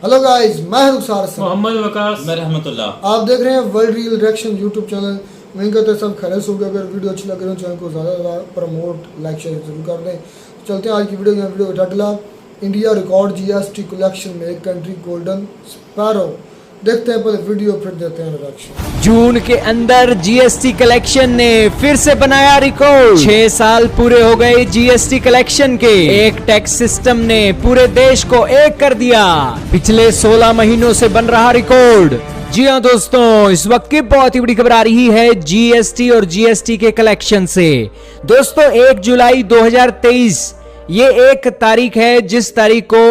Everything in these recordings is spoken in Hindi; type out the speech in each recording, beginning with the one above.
हेलो गाइस, मैं हूं रुखसार मोहम्मद वकास, मैं रहमतुल्लाह। आप देख रहे हैं world real reaction YouTube channel. उम्मीद करते हैं सब खैरियत होगा। अगर वीडियो अच्छी लगे तो चैनल को ज़्यादा प्रमोट लाइक शेयर जरूर कर दें। चलते हैं आज की वीडियो का title India record GST collection में एक कंट्री गोल्डन स्पैरो। देखते हैं पहले वीडियो फिर देते हैं रिएक्शन। जून के अंदर जीएसटी कलेक्शन ने फिर से बनाया रिकॉर्ड। 6 साल पूरे हो गए जीएसटी कलेक्शन के। एक टैक्स सिस्टम ने पूरे देश को एक कर दिया। पिछले 16 महीनों से बन रहा रिकॉर्ड। जी हाँ दोस्तों, इस वक्त की बहुत ही बड़ी खबर आ रही है जीएसटी और जीएसटी के कलेक्शन से। दोस्तों 1 जुलाई 2023 ये एक तारीख है जिस तारीख को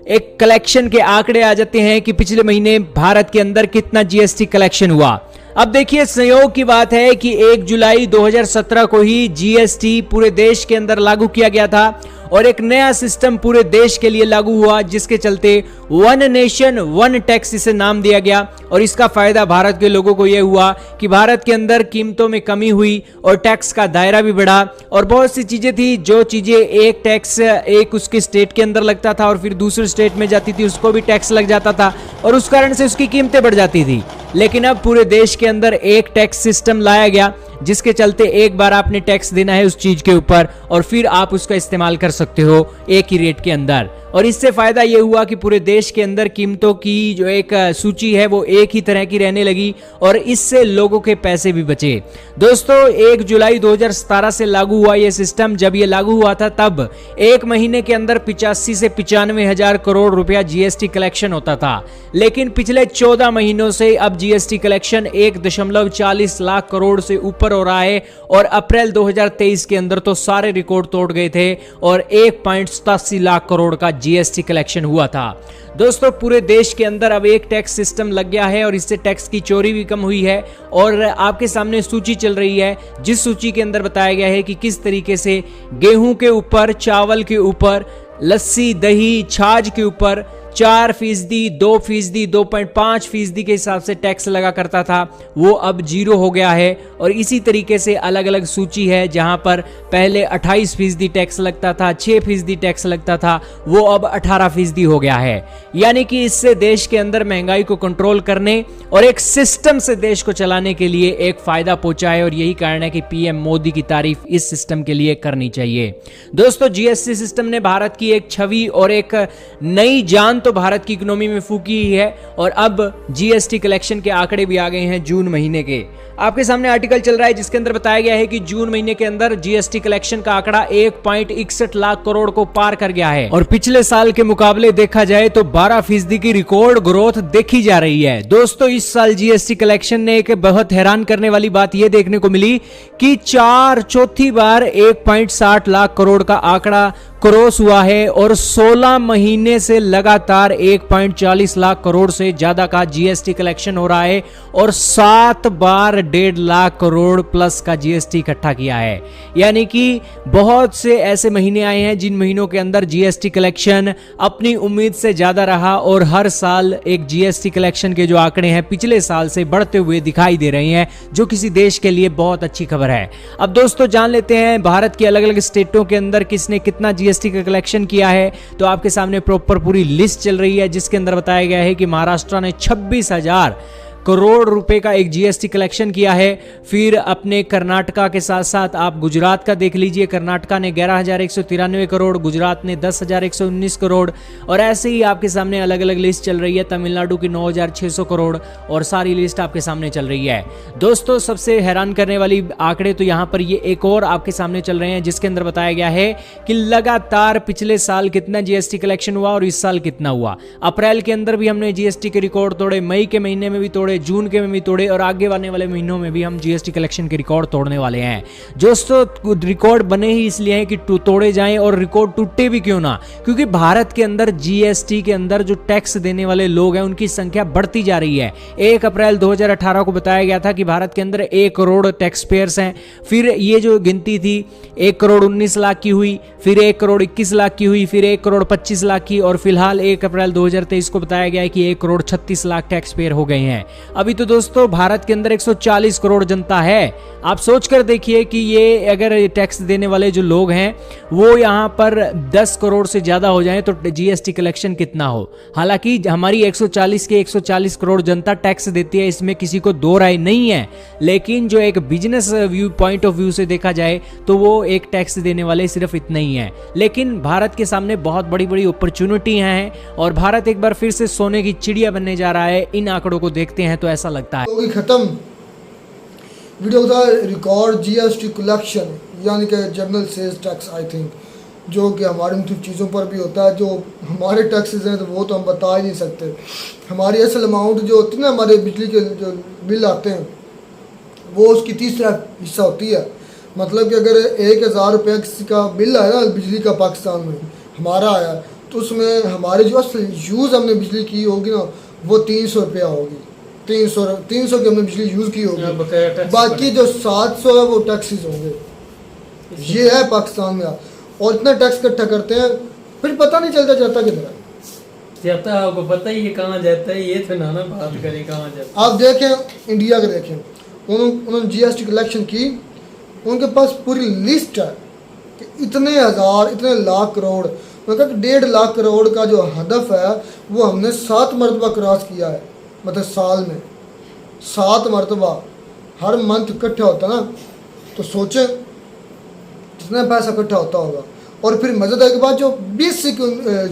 एक कलेक्शन के आंकड़े आ जाते हैं कि पिछले महीने भारत के अंदर कितना जीएसटी कलेक्शन हुआ। अब देखिए, संयोग की बात है कि 1 जुलाई 2017 को ही जीएसटी पूरे देश के अंदर लागू किया गया था और एक नया सिस्टम पूरे देश के लिए लागू हुआ, जिसके चलते वन नेशन वन टैक्स इसे नाम दिया गया। और इसका फायदा भारत के लोगों को यह हुआ कि भारत के अंदर कीमतों में कमी हुई और टैक्स का दायरा भी बढ़ा। और बहुत सी चीजें थी जो चीजें एक टैक्स एक उसके स्टेट के अंदर लगता था और फिर दूसरे स्टेट में जाती थी, उसको भी टैक्स लग जाता था और उस कारण से उसकी कीमतें बढ़ जाती थी। लेकिन अब पूरे देश के अंदर एक टैक्स सिस्टम लाया गया, जिसके चलते एक बार आपने टैक्स देना है उस चीज के ऊपर और फिर आप उसका इस्तेमाल कर सकते हो एक ही रेट के अंदर। और इससे फायदा यह हुआ कि पूरे देश के अंदर कीमतों की जो एक सूची है वो एक ही तरह की रहने लगी और इससे लोगों के पैसे भी बचे। दोस्तों 1 जुलाई 2017 से लागू हुआ यह सिस्टम। जब यह लागू हुआ था तब एक महीने के अंदर 85 से 95 हजार करोड़ रुपया जीएसटी कलेक्शन होता था। लेकिन पिछले 14 महीनों से अब जीएसटी कलेक्शन 1.40 लाख करोड़ से ऊपर हो रहा है और अप्रैल 2023 के अंदर तो सारे रिकॉर्ड तोड़ गए थे और 1.87 लाख करोड़ का जीएसटी कलेक्शन हुआ था। दोस्तों पूरे देश के अंदर अब एक टैक्स सिस्टम लग गया है और इससे टैक्स की चोरी भी कम हुई है। और आपके सामने सूची चल रही है, जिस सूची के अंदर बताया गया है कि किस तरीके से गेहूं के ऊपर, चावल के ऊपर, लस्सी, दही, छाछ के ऊपर 4%, 2%, 2.5% के हिसाब से टैक्स लगा करता था, वो अब 0 हो गया है। और इसी तरीके से अलग अलग सूची है जहां पर पहले 28% टैक्स लगता था, 6% टैक्स लगता था, वो अब 18% हो गया है। यानी कि इससे देश के अंदर महंगाई को कंट्रोल करने और एक सिस्टम से देश को चलाने के लिए एक फायदा पहुंचा है और यही कारण है कि पीएम मोदी की तारीफ इस सिस्टम के लिए करनी चाहिए। दोस्तों जीएसटी सिस्टम ने भारत की एक छवि और एक नई जान तो भारत की इकोनॉमी में फूकी ही है। और अब जीएसटी कलेक्शन के आंकड़े भी आ गए हैं जून महीने के। आपके सामने आर्टिकल चल रहा है जिसके अंदर बताया गया है कि जून महीने के अंदर जीएसटी कलेक्शन का आंकड़ा 1.61 लाख करोड़ को पार कर गया है और पिछले साल के मुकाबले देखा जाए तो 12% की रिकॉर्ड ग्रोथ देखी जा रही है। दोस्तों इस साल जीएसटी कलेक्शन ने एक बहुत हैरान करने वाली बात यह देखने को मिली कि चौथी बार 1.60 लाख करोड़ का आंकड़ा क्रॉस हुआ है और 16 महीने से लगातार 1.40 लाख करोड़ से ज्यादा का जीएसटी कलेक्शन हो रहा है और 7 बार 1.5 लाख करोड़ प्लस का जीएसटी इकट्ठा किया है। यानी कि बहुत से ऐसे महीने आए हैं जिन महीनों के अंदर जीएसटी कलेक्शन अपनी उम्मीद से ज्यादा रहा और हर साल एक जीएसटी कलेक्शन के जो आंकड़े हैं पिछले साल से बढ़ते हुए दिखाई दे रहे हैं, जो किसी देश के लिए बहुत अच्छी खबर है। अब दोस्तों जान लेते हैं भारत की अलग अलग स्टेटों के अंदर किसने कितना जीएसटी का कलेक्शन किया है। तो आपके सामने प्रॉपर पूरी लिस्ट चल रही है जिसके अंदर बताया गया है कि महाराष्ट्र ने 26,000 करोड़ रुपए का एक जीएसटी कलेक्शन किया है। फिर अपने कर्नाटका के साथ साथ आप गुजरात का देख लीजिए। कर्नाटका ने 11,193 करोड़, गुजरात ने 10,119 करोड़ और ऐसे ही आपके सामने अलग अलग लिस्ट चल रही है। तमिलनाडु की 9,600 करोड़ और सारी लिस्ट आपके सामने चल रही है। दोस्तों सबसे हैरान करने वाली आंकड़े तो यहाँ पर ये एक और आपके सामने चल रहे हैं जिसके अंदर बताया गया है कि लगातार पिछले साल कितना जीएसटी कलेक्शन हुआ और इस साल कितना हुआ। अप्रैल के अंदर भी हमने जीएसटी के रिकॉर्ड तोड़े, मई के महीने में भी तोड़े, जून के में भी तोड़े और आगे आने वाले महीनों में भी हम जीएसटी कलेक्शन के रिकॉर्ड तोड़ने वाले हैं। दोस्तों रिकॉर्ड बने ही इसलिए हैं कि तोड़े जाएं और रिकॉर्ड टूटे भी क्यों ना, क्योंकि भारत के अंदर जीएसटी के अंदर जो टैक्स देने वाले लोग हैं उनकी संख्या बढ़ती जा रही है। 1 अप्रैल 2018 को बताया गया था कि भारत के अंदर 1 करोड़ टैक्स पेयर्स हैं। फिर ये जो गिनती थी 1 करोड़ 19 लाख की हुई, फिर 1 करोड़ 21 लाख की हुई, फिर 1 करोड़ 25 लाख की और फिलहाल 1 अप्रैल 2023 को बताया गया है कि 1 करोड़ 36 लाख टैक्स पेयर हो गए हैं। अभी तो दोस्तों भारत के अंदर 140 करोड़ जनता है। आप सोच कर देखिए कि ये अगर टैक्स देने वाले जो लोग हैं वो यहाँ पर 10 करोड़ से ज़्यादा हो जाएं तो जीएसटी कलेक्शन कितना हो। हालांकि हमारी 140 करोड़ जनता टैक्स देती है, इसमें किसी को दो राय नहीं है, लेकिन जो एक business view point of view से देखा जाए तो वो एक टैक्स देने वाले सिर्फ इतने ही हैं। लेकिन भारत के सामने बहुत बड़ी बड़ी अपॉर्चुनिटी हैं और भारत एक बार फिर से सोने की चिड़िया बनने जा रहा है। इन आंकड़ों को देखते हैं तो ऐसा लगता है। खत्म वीडियो था रिकॉर्ड जीएसटी कलेक्शन यानी कि general sales tax I think, जो कि हमारे मुख्तलिफ चीज़ों पर भी होता है। जो हमारे टैक्सेस हैं तो वो तो हम बता ही नहीं सकते। हमारी असल अमाउंट जो होती है ना, हमारे बिजली के जो बिल आते हैं वो उसकी 30 हिस्सा होती है। मतलब कि अगर 1000 रुपये किसी का बिल आया ना बिजली का पाकिस्तान में हमारा आया, तो उसमें हमारी जो असल यूज़ हमने बिजली की होगी ना वो 300 रुपया होगी। 300 की हमने बिजली यूज़ की होगी, बाकी जो 700 है वो टैक्सेस होंगे। ये है पाकिस्तान में। और इतना टैक्स इकट्ठा करते हैं फिर पता नहीं चलता जाता किधर है। जाता है आपको पता ही है कहाँ जाता है, ये तो ना बात करें कहाँ जाता है। आप देखें इंडिया के देखें, उन्होंने जीएसटी कलेक्शन की, उनके पास पूरी लिस्ट है कि इतने हज़ार इतने लाख करोड़, मतलब 1.5 लाख करोड़ का जो हदफ है वो हमने 7 मरतबा क्रॉस किया है। मतलब साल में 7 मरतबा हर मंथ इकट्ठा होता ना, तो सोचें कितना पैसा इकट्ठा होता होगा। और फिर मज़ेदार के बाद जो बेसिक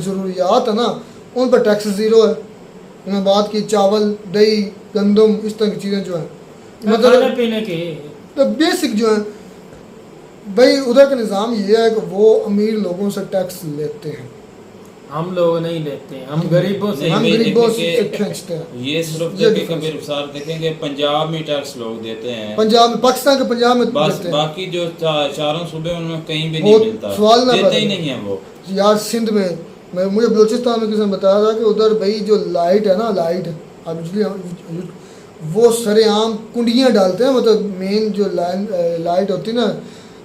ज़रूरियात है ना उन पर टैक्स ज़ीरो है। उन्होंने बात की चावल, दही, गंदम, इस तरह की चीज़ें जो हैं मतलब खाने पीने की तो बेसिक जो है भाई, उधर का निज़ाम ये है कि वो अमीर लोगों से टैक्स लेते हैं, हम लोग नहीं लेते हैं, हम गरीबों से हम गरीबों से खींचते हैं। ये सिर्फ कभी मिसाल देखेंगे पंजाब में टैक्स लोग देते हैं, पंजाब में, पाकिस्तान के पंजाब में बस देते हैं। बाकी जो चारों सूबे उनमें कहीं भी वो नहीं मिलता, सवाल ना देते ही पैदा नहीं है वो। यार सिंध में मुझे बलूचिस्तान में किसी ने बताया था कि उधर भाई जो लाइट है ना, लाइट अब बिजली वो सरेआम कुंडियाँ डालते हैं। मतलब मेन जो लाइट होती है ना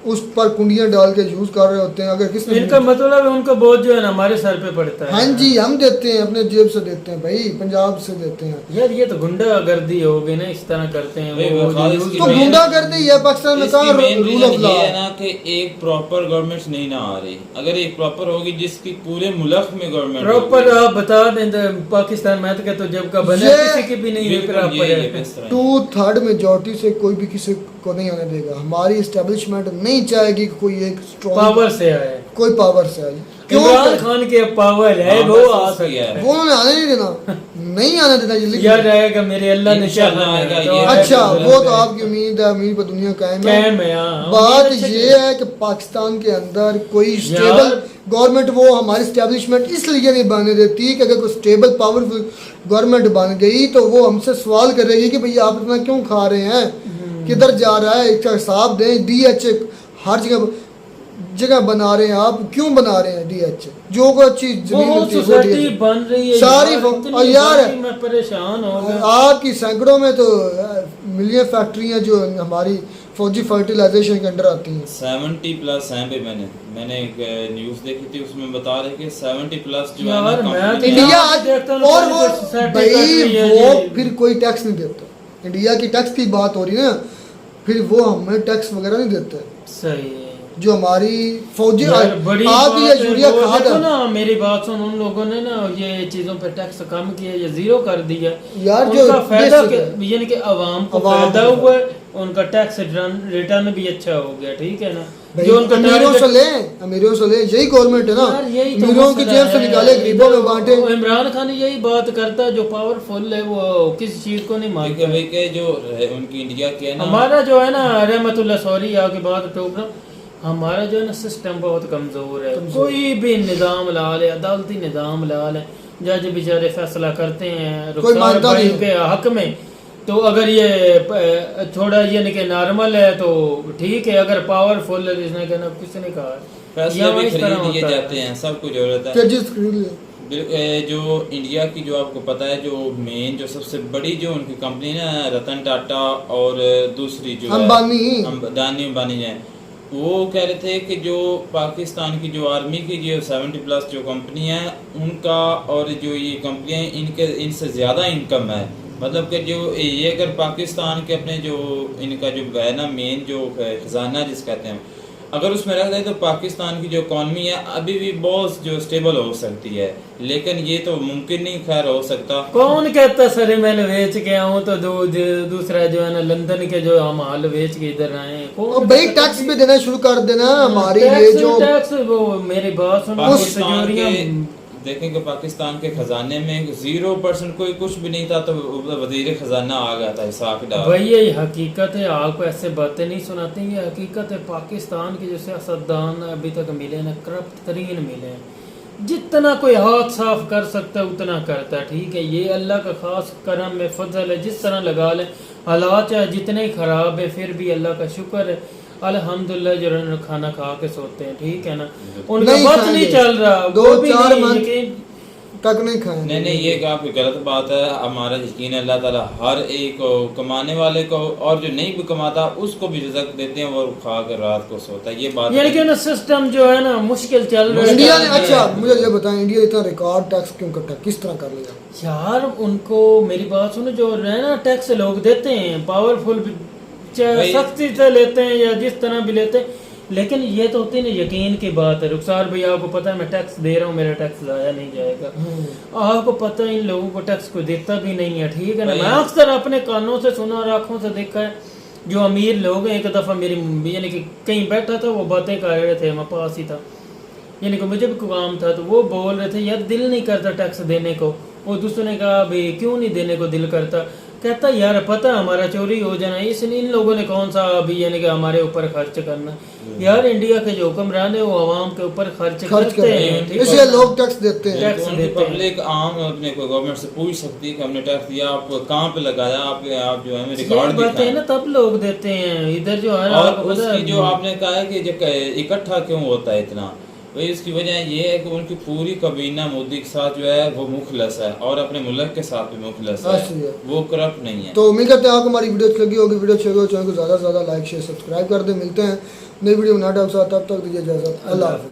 उस पर कुंडियाँ डाल के यूज़ कर रहे होते हैं। अगर किसने इनका मतलब उनका बोझ जो है ना हमारे सर पे पड़ता है। हाँ जी, हम देते हैं, अपने जेब से देते हैं भाई, पंजाब से देते हैं। यार ये तो गुंडागर्दी हो गई ना, इस तरह करते हैं वो तो गुंडागर्दी है पाकिस्तान में, कहाँ रूल ऑफ लॉ है ना कि एक प्रॉपर गवर्नमेंट नहीं ना आ रही। अगर एक प्रॉपर होगी जिसकी पूरे मुल्क में गवर्नमेंट प्रॉपर आप बता दें पाकिस्तान में तो कहते जब का बना किसी की भी नहीं है प्रॉपर। 2/3 मेजॉरिटी से कोई भी किसी को नहीं आने देगा। हमारी एस्टेब्लिशमेंट नहीं चाहेगी कि कोई एक स्ट्रॉन्ग पावर से आए, कोई पावर से आए। इमरान खान के पावर है वो आ सकता है, वो उन्होंने आने नहीं देना, नहीं आने देना। ये लिख याद आएगा मेरे अल्लाह ने अच्छा, वो तो आपकी उम्मीद है, उम्मीद पर दुनिया कायम है। बात ये है कि पाकिस्तान के अंदर कोई स्टेबल गवर्नमेंट, वो हमारी स्टैब्लिशमेंट इसलिए नहीं बनने देती कि अगर कोई स्टेबल पावरफुल गवर्नमेंट बन गई तो वो हमसे सवाल करेगी कि भैया आप इतना क्यों खा रहे हैं, किधर जा रहा है, इसका हिसाब दें। DH हर जगह बना रहे हैं, आप क्यों बना रहे हैं DH? जो कोई अच्छी जमीन मिलती है सोसाइटी बन रही है सारी। और यार मैं परेशान हो गया। आपकी सैकड़ों में तो मिलियन फैक्ट्रियां जो हमारी फौजी फर्टिलाइजेशन के अंडर आती हैं। 70+ हैं भी। मैंने एक न्यूज़ देखी थी, उसमें बता रहे कि 70+ जो यार है ना इंडिया और वो फिर कोई टैक्स नहीं देता। इंडिया की टैक्स की बात हो रही है ना, फिर वो हमें टैक्स वगैरह नहीं देते। सही है। जो हमारी फौजी बड़ी आप ये यूरिया खाद देखो ना, मेरी बात सुन, उन लोगों ने ना ये चीजों पे टैक्स कम किया या जीरो कर दिया यार, उनका जो फायदा यानी कि आवाम को फायदा हुआ, उनका टैक्स रिटर्न भी अच्छा हो गया। ठीक है ना, जो उनका अमीरों से ले, यही गवर्नमेंट है ना, अमीरों की जेब से निकाले, गरीबों में बांटे। इमरान खान यही बात करता है, जो पावरफुल है वो किसी चीज को नहीं मानता। जो उनकी इंडिया के है ना, हमारा जो है ना रहमतुल्लाह सॉरी आगे बात टोक रहा, हमारा जो है ना सिस्टम बहुत कमजोर है। कोई भी निज़ाम ला ले, अदालती निज़ाम ला ले, जज बेचारे फैसला करते हैं रुखसार भाई के हक में, तो अगर ये थोड़ा ये नहीं नॉर्मल है तो ठीक है, अगर पावरफुल है जिसने कहना किसी ने कहा फैसले भी खरीद लिए जाते हैं, सब कुछ हो जाता है। जो इंडिया की जो आपको पता है, जो मेन जो सबसे बड़ी जो उनकी कंपनी ना रतन टाटा और दूसरी जो अंबानी है, वो कह रहे थे कि जो पाकिस्तान की जो आर्मी की जो 70+ जो कंपनी है उनका और जो ये कंपनियाँ इनके इनसे ज़्यादा इनकम है मतलब कि जो ये अगर पाकिस्तान के अपने जो इनका जो है ना मेन जो खजाना जिस कहते हैं, अगर उसमें रख दें तो पाकिस्तान की जो इकॉनमी है अभी भी बहुत जो स्टेबल हो सकती है, लेकिन ये तो मुमकिन नहीं खैर हो सकता। कौन कहता सर मैंने बेच के आऊँ तो दूसरा जो है ना लंदन के जो हम हाल बेच के इधर आए, और भाई टैक्स भी देना शुरू कर देना हमारी ये जो टैक्स वो मेरी बात सुनो, पाकिस्तान के देखेंगे पाकिस्तान के खजाने में 0% कोई कुछ भी नहीं था तो वजीर खजाना आ गया था इसाक डार। भाई ये हकीकत है, आपको ऐसे बातें नहीं सुनाते, ये हकीकत है। पाकिस्तान के जो सियासतदान अभी तक मिले ना करप्ट तरीन मिले हैं, जितना कोई हाथ साफ कर सकता है उतना करता है, ठीक है। ये अल्लाह का खास करम में फजल है, जिस तरह लगा ले हालात चाहे जितने ही खराब है फिर भी अल्लाह का शुक्र है अल्हम्दुलिल्लाह जो खाना खा के सोते हैं, ठीक है ना। उनका वक्त नहीं चल रहा, 2-4 मंथ तक नहीं खाएंगे। नहीं ये काफी गलत बात है। हमारा यकीन अल्लाह ताला हर एक को, कमाने वाले को और जो नहीं भी कमाता उसको भी रिज़्क देते हैं और खा कर रात को सोता है। ये बात यानी कि ना सिस्टम जो है ना मुश्किल चल रहा है इंडिया ने। अच्छा मुझे ये बताएं, इंडिया इतना रिकॉर्ड टैक्स क्यों कटा, किस तरह कर लिया यार? उनको मेरी बात सुनो, जो है ना टैक्स लोग देते हैं पावरफुल, चाहे सख्ती से लेते हैं या जिस तरह भी लेते हैं, लेकिन ये तो होती है ना यकीन की बात है। रुखसार भाई आपको पता है मैं टैक्स दे रहा हूँ, मेरा टैक्स जाया नहीं जाएगा। आपको पता है इन लोगों को टैक्स को देता भी नहीं है, ठीक है ना। मैं अक्सर अपने कानों से सुना और आँखों से देखा है, जो अमीर लोग हैं। एक दफ़ा मेरी यानी कि कहीं बैठा था, वो बातें कर रहे थे, मैं पास ही था, यानी कि मुझे भी काम था, तो वो बोल रहे थे यार दिल नहीं करता टैक्स देने को। वो दूसरे ने कहा भाई क्यों नहीं देने को दिल करता? कहता यार पता हमारा चोरी हो जाना, इसलिए इन लोगों ने कौन सा अभी यानी कि हमारे ऊपर खर्च करना। यार इंडिया के जो हुक्मरान है वो आवाम के ऊपर खर्च करते हैं, इसलिए लोग टैक्स देते हैं। टैक्स देते हैं। पब्लिक आम अपने को गवर्नमेंट से पूछ सकती है कि हमने टैक्स दिया, आप कहाँ पे लगाया, आप जो है रिकॉर्ड दिखाएं ना, तब लोग देते हैं। इधर जो है और उसकी जो आपने कहा है कि जब इकट्ठा क्यों होता है इतना, वही उसकी वजह ये है कि उनकी पूरी कबीना मोदी के साथ जो है वो मुखलस है और अपने मुल्क के साथ भी मुखलस है, वो करप्ट नहीं है। तो उम्मीद करते हैं आपको हमारी वीडियो अच्छी लगी होगी। वीडियो अच्छी लगी हो चैनल को ज़्यादा से ज़्यादा लाइक शेयर सब्सक्राइब कर दें। मिलते हैं नई वीडियो में नए टॉपिक के साथ, तब तक दीजिए इजाज़त। अल्लाह हाफ़िज़।